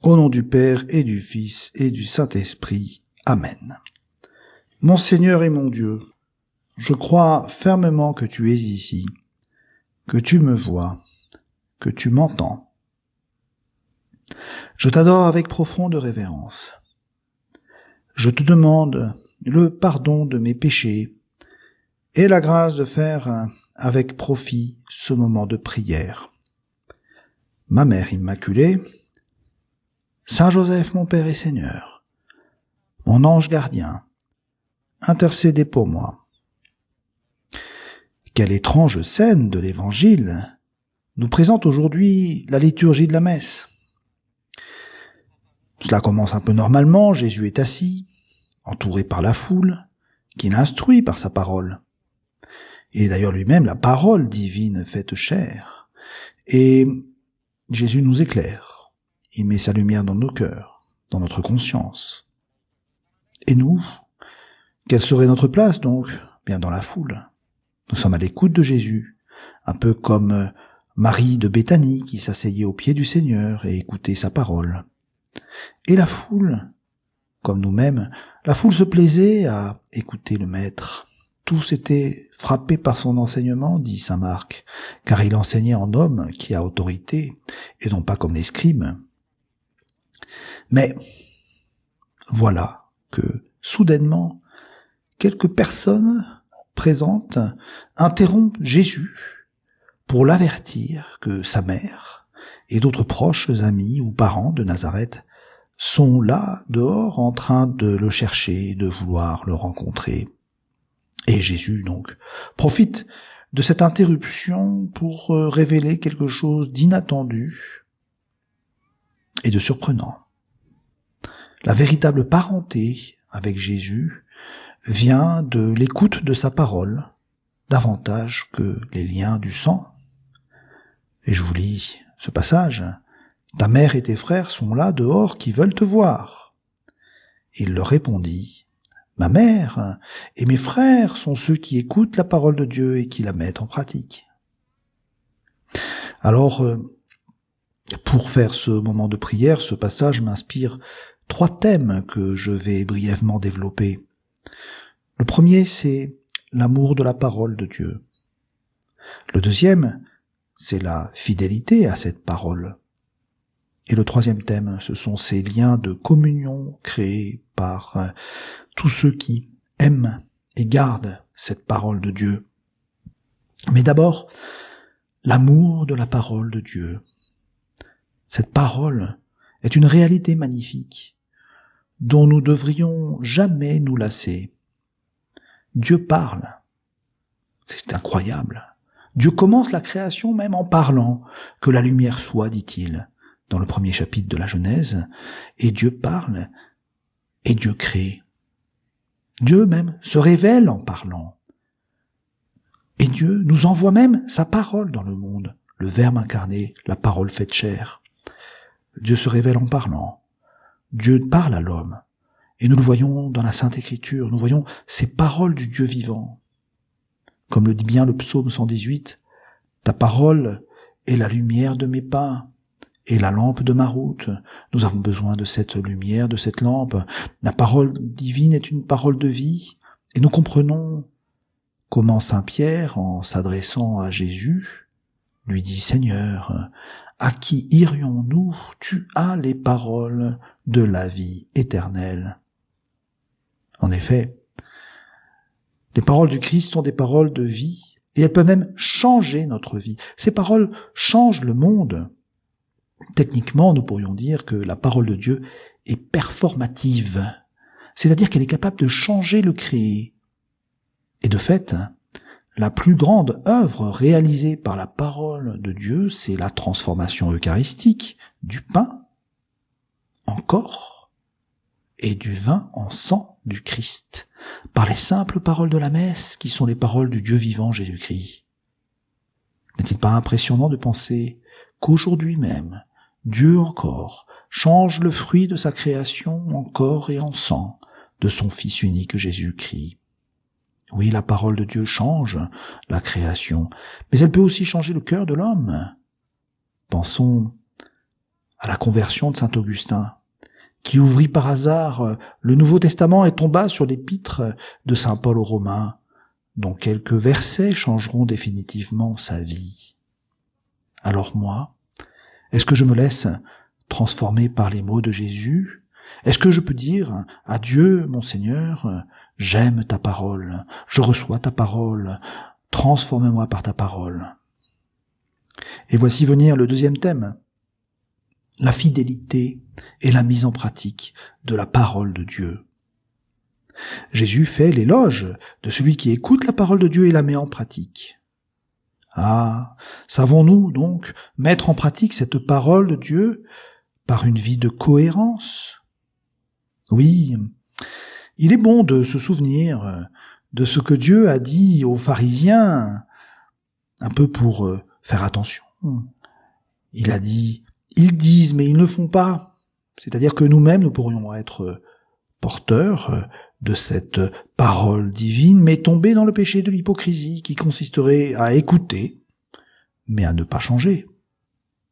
Au nom du Père et du Fils et du Saint-Esprit. Amen. Mon Seigneur et mon Dieu, je crois fermement que tu es ici, que tu me vois, que tu m'entends. Je t'adore avec profonde révérence. Je te demande le pardon de mes péchés et la grâce de faire avec profit ce moment de prière. Ma Mère Immaculée, Saint Joseph, mon Père et Seigneur, mon ange gardien, intercédez pour moi. Quelle étrange scène de l'Évangile nous présente aujourd'hui la liturgie de la messe. Cela commence un peu normalement, Jésus est assis, entouré par la foule, qui l'instruit par sa parole. Il est d'ailleurs lui-même la parole divine faite chair. Et Jésus nous éclaire, il met sa lumière dans nos cœurs, dans notre conscience. Et nous, quelle serait notre place donc? Bien dans la foule. Nous sommes à l'écoute de Jésus, un peu comme Marie de Béthanie qui s'asseyait aux pieds du Seigneur et écoutait sa parole. Et la foule, comme nous-mêmes, la foule se plaisait à écouter le Maître. Tous étaient frappés par son enseignement, dit saint Marc, car il enseignait en homme qui a autorité, et non pas comme les scribes. Mais voilà que, soudainement, quelques personnes présentes interrompent Jésus pour l'avertir que sa mère et d'autres proches amis ou parents de Nazareth sont là, dehors, en train de le chercher, de vouloir le rencontrer. Et Jésus, donc, profite de cette interruption pour révéler quelque chose d'inattendu et de surprenant. La véritable parenté avec Jésus vient de l'écoute de sa parole, davantage que les liens du sang. Et je vous lis ce passage. « Ta mère et tes frères sont là dehors qui veulent te voir. » Il leur répondit, « Ma mère et mes frères sont ceux qui écoutent la parole de Dieu et qui la mettent en pratique. » Alors, pour faire ce moment de prière, ce passage m'inspire 3 thèmes que je vais brièvement développer. Le premier, c'est l'amour de la parole de Dieu. Le deuxième, c'est la fidélité à cette parole. Et le troisième thème, ce sont ces liens de communion créés par tous ceux qui aiment et gardent cette parole de Dieu. Mais d'abord, l'amour de la parole de Dieu. Cette parole est une réalité magnifique dont nous devrions jamais nous lasser. Dieu parle. C'est incroyable. Dieu commence la création même en parlant. Que la lumière soit, dit-il, dans le premier chapitre de la Genèse. Et Dieu parle et Dieu crée. Dieu même se révèle en parlant. Et Dieu nous envoie même sa parole dans le monde. Le Verbe incarné, la parole faite chair. Dieu se révèle en parlant. Dieu parle à l'homme. Et nous le voyons dans la Sainte Écriture, nous voyons ces paroles du Dieu vivant. Comme le dit bien le psaume 118, « Ta parole est la lumière de mes pas et la lampe de ma route. » Nous avons besoin de cette lumière, de cette lampe. La parole divine est une parole de vie. Et nous comprenons comment Saint Pierre, en s'adressant à Jésus, lui dit « Seigneur, à qui irions-nous? Tu as les paroles de la vie éternelle. » En effet, les paroles du Christ sont des paroles de vie, et elles peuvent même changer notre vie. Ces paroles changent le monde. Techniquement, nous pourrions dire que la parole de Dieu est performative, c'est-à-dire qu'elle est capable de changer le créé. Et de fait, la plus grande œuvre réalisée par la parole de Dieu, c'est la transformation eucharistique du pain en corps et du vin en sang du Christ, par les simples paroles de la messe qui sont les paroles du Dieu vivant Jésus-Christ. N'est-il pas impressionnant de penser qu'aujourd'hui même, Dieu encore change le fruit de sa création en corps et en sang de son Fils unique Jésus-Christ? Oui, la parole de Dieu change la création, mais elle peut aussi changer le cœur de l'homme. Pensons à la conversion de saint Augustin, qui ouvrit par hasard le Nouveau Testament et tomba sur l'épître de saint Paul aux Romains, dont quelques versets changeront définitivement sa vie. Alors moi, est-ce que je me laisse transformer par les mots de Jésus? Est-ce que je peux dire à Dieu, mon Seigneur, j'aime ta parole, je reçois ta parole, transforme-moi par ta parole? Et voici venir le deuxième thème, la fidélité et la mise en pratique de la parole de Dieu. Jésus fait l'éloge de celui qui écoute la parole de Dieu et la met en pratique. Ah, savons-nous donc mettre en pratique cette parole de Dieu par une vie de cohérence? Oui, il est bon de se souvenir de ce que Dieu a dit aux pharisiens, un peu pour faire attention. Il a dit, ils disent mais ils ne font pas. C'est-à-dire que nous-mêmes, nous pourrions être porteurs de cette parole divine, mais tomber dans le péché de l'hypocrisie qui consisterait à écouter, mais à ne pas changer.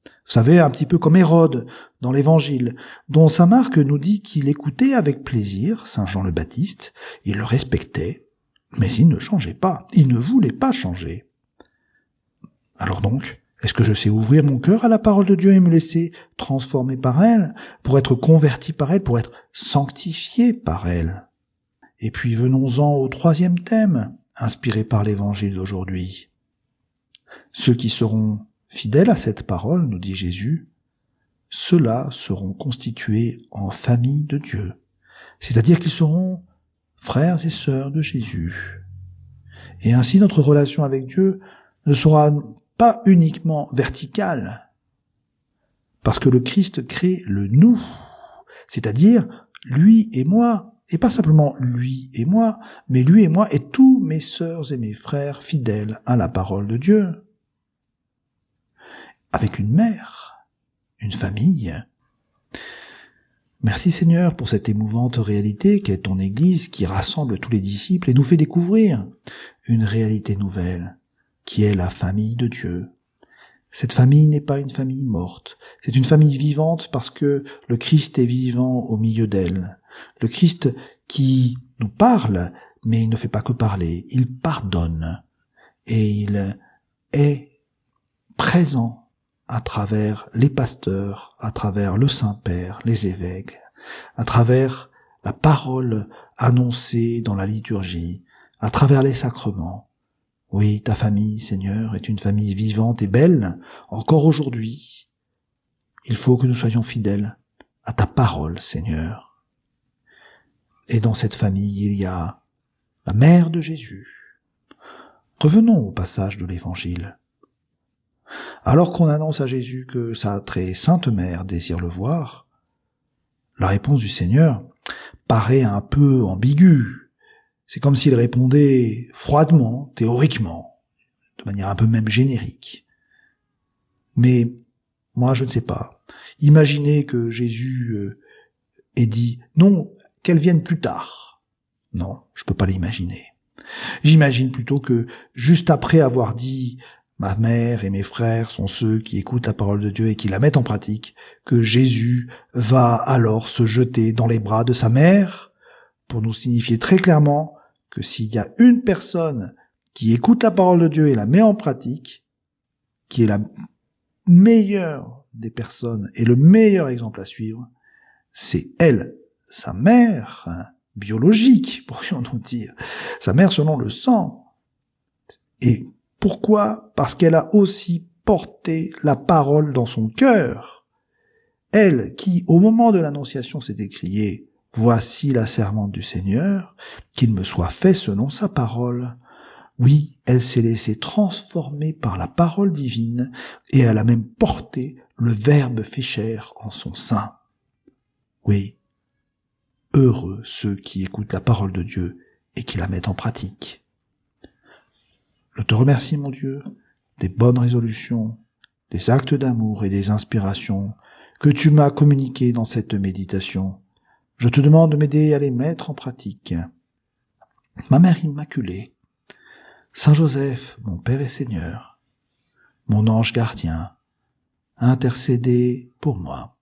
Vous savez, un petit peu comme Hérode dans l'Évangile, dont saint Marc nous dit qu'il écoutait avec plaisir saint Jean le Baptiste, il le respectait, mais il ne changeait pas, il ne voulait pas changer. Alors donc, est-ce que je sais ouvrir mon cœur à la parole de Dieu et me laisser transformer par elle, pour être converti par elle, pour être sanctifié par elle? Et puis venons-en au troisième thème, inspiré par l'Évangile d'aujourd'hui. Ceux qui seront fidèles à cette parole, nous dit Jésus, ceux-là seront constitués en famille de Dieu. C'est-à-dire qu'ils seront frères et sœurs de Jésus. Et ainsi notre relation avec Dieu ne sera pas uniquement verticale, parce que le Christ crée le nous, c'est-à-dire lui et moi, et pas simplement lui et moi, mais lui et moi et tous mes sœurs et mes frères fidèles à la parole de Dieu. Avec une mère, une famille. Merci Seigneur pour cette émouvante réalité qu'est ton Église qui rassemble tous les disciples et nous fait découvrir une réalité nouvelle, qui est la famille de Dieu. Cette famille n'est pas une famille morte, c'est une famille vivante parce que le Christ est vivant au milieu d'elle. Le Christ qui nous parle, mais il ne fait pas que parler, il pardonne et il est présent à travers les pasteurs, à travers le Saint-Père, les évêques, à travers la parole annoncée dans la liturgie, à travers les sacrements. Oui, ta famille, Seigneur, est une famille vivante et belle, encore aujourd'hui. Il faut que nous soyons fidèles à ta parole, Seigneur. Et dans cette famille, il y a la mère de Jésus. Revenons au passage de l'Évangile. Alors qu'on annonce à Jésus que sa très sainte mère désire le voir, la réponse du Seigneur paraît un peu ambiguë. C'est comme s'il répondait froidement, théoriquement, de manière un peu même générique. Mais moi, je ne sais pas. Imaginez que Jésus ait dit « Non, qu'elle vienne plus tard ». Non, je ne peux pas l'imaginer. J'imagine plutôt que, juste après avoir dit « Ma mère et mes frères sont ceux qui écoutent la parole de Dieu et qui la mettent en pratique », que Jésus va alors se jeter dans les bras de sa mère pour nous signifier très clairement que s'il y a une personne qui écoute la parole de Dieu et la met en pratique, qui est la meilleure des personnes et le meilleur exemple à suivre, c'est elle, sa mère biologique, pourrions-nous dire, sa mère selon le sang. Et pourquoi? Parce qu'elle a aussi porté la parole dans son cœur. Elle qui, au moment de l'annonciation, s'est écriée « Voici la servante du Seigneur, qu'il me soit fait selon sa parole ». Oui, elle s'est laissée transformer par la parole divine et elle a même porté le Verbe fait chair en son sein. Oui, heureux ceux qui écoutent la parole de Dieu et qui la mettent en pratique. Je te remercie, mon Dieu, des bonnes résolutions, des actes d'amour et des inspirations que tu m'as communiquées dans cette méditation. Je te demande de m'aider à les mettre en pratique. Ma Mère Immaculée, Saint Joseph, mon Père et Seigneur, mon ange gardien, intercédez pour moi.